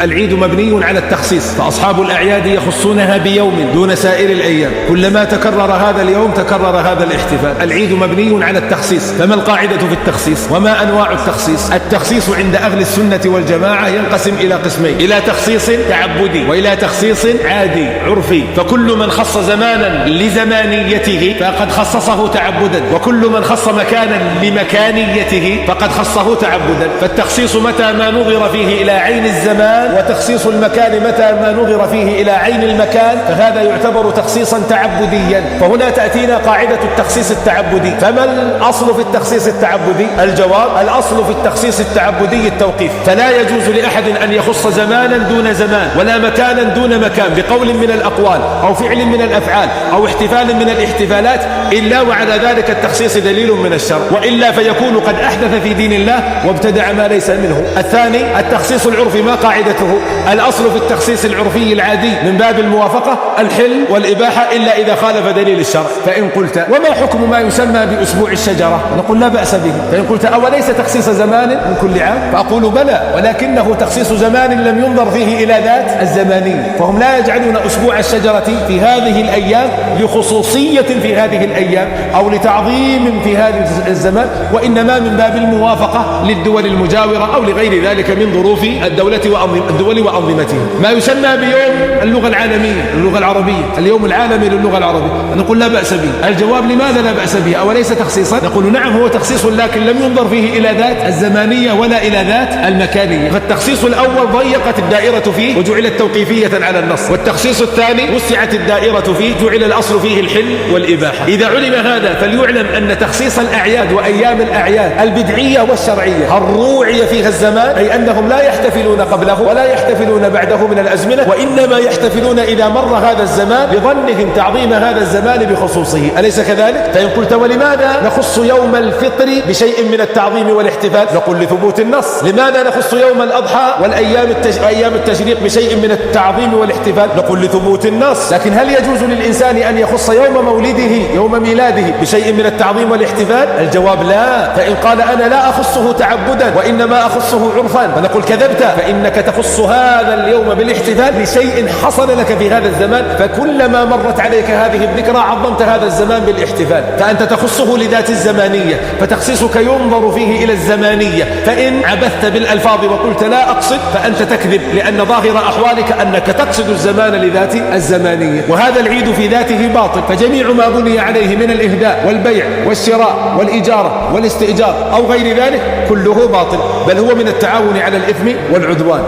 العيد مبني على التخصيص، فأصحاب الأعياد يخصونها بيوم دون سائر الأيام، كلما تكرر هذا اليوم تكرر هذا الاحتفال. العيد مبني على التخصيص، فما القاعدة في التخصيص وما أنواع التخصيص؟ التخصيص عند أهل السنة والجماعة ينقسم إلى قسمين، إلى تخصيص تعبدي وإلى تخصيص عادي عرفي. فكل من خص زمانا لزمانيته فقد خصصه تعبدا، وكل من خص مكانا لمكانيته فقد خصه تعبدا. فالتخصيص متى ما نظر فيه إلى عين الزمان، وتخصيص المكان متى ما نظر فيه إلى عين المكان، فهذا يعتبر تخصيصا تعبديا. فهنا تأتينا قاعدة التخصيص التعبدي. فما الأصل في التخصيص التعبدي؟ الجواب: الأصل في التخصيص التعبدي التوقيف، فلا يجوز لأحد أن يخص زمانا دون زمان ولا مكانا دون مكان بقول من الأقوال أو فعل من الأفعال أو احتفال من الاحتفالات إلا وعلى ذلك التخصيص دليل من الشرع، وإلا فيكون قد أحدث في دين الله وابتدع ما ليس منه. الثاني التخصيص العرفي. ما قاعدته؟ الأصل في التخصيص العرفي العادي من باب الموافقة الحل والإباحة إلا إذا خالف دليل الشرع. فإن قلت: وما حكم ما يسمى بأسبوع الشجرة؟ نقول: لا بأس به. فإن قلت: أوليس تخصيص زمان من كل عام؟ فأقول: بلى، ولكنه تخصيص زمان لم ينظر فيه إلى ذات الزمانية. فهم لا يجعلون أسبوع الشجرة في هذه الأيام لخصوصية في هذه الأيام أو لتعظيم في هذا الزمان، وإنما من باب الموافقة للدول المجاورة أو لغير ذلك من ظروف الدول وأنظمتها. ما يسمى بيوم اللغة العالمية، اللغة العربية، اليوم العالمي للغة العربية، نقول: لا بأس به. الجواب: لماذا لا بأس به؟ أوليس تخصيصا؟ نقول: نعم، هو تخصيص لكن لم ينظر فيه إلى ذات الزمانية ولا إلى ذات المكانية. فالتخصيص الأول ضيقت الدائرة فيه وجعلت توقيفية على النص، والتخصيص الثاني وسعت الدائرة فيه جعل الأصل فيه الحل والإباحة. إذا علم هذا فليعلم أن تخصيص الأعياد وأيام الأعياد البدعية والشرعية الروعية فيها الزمان، أي أنهم لا يحتفلون قبله ولا يحتفلون بعده من الأزمنة، وإنما يحتفلون إذا مر هذا الزمان بظنهم تعظيم هذا الزمان بخصوصه. أليس كذلك؟ فإن قلت: ولماذا نخص يوم الفطر بشيء من التعظيم والاحتفال؟ نقول: لثبوت النص. لماذا نخص يوم الأضحى وأيام التشريق بشيء من التعظيم والاحتفال؟ نقول: لثبوت النص. لكن هل يجوز للإنسان أن يخص يوم مولده يوم ميلاده بشيء من التعظيم والاحتفال؟ الجواب: لا. فإن قال: أنا لا أخصه تعبدا وإنما أخصه عرفا، فنقول: كذبت، فإنك تخص هذا اليوم بالاحتفال لشيء حصل لك في هذا الزمان، فكلما مرت عليك هذه الذكرى عظمت هذا الزمان بالاحتفال، فأنت تخصه لذات الزمانية، فتخصيصك ينظر فيه إلى الزمانية. فإن عبثت بالألفاظ وقلت: لا أقصد، فأنت تكذب، لأن ظاهر أحوالك أنك تقصد الزمان لذات الزمانية. وهذا العيد في ذاته باطل، فجميع ما بني عليه من الإهداء والبيع والشراء والإجارة والاستئجار أو غير ذلك كله باطل، بل هو من التعاون على الإثم والعدوان.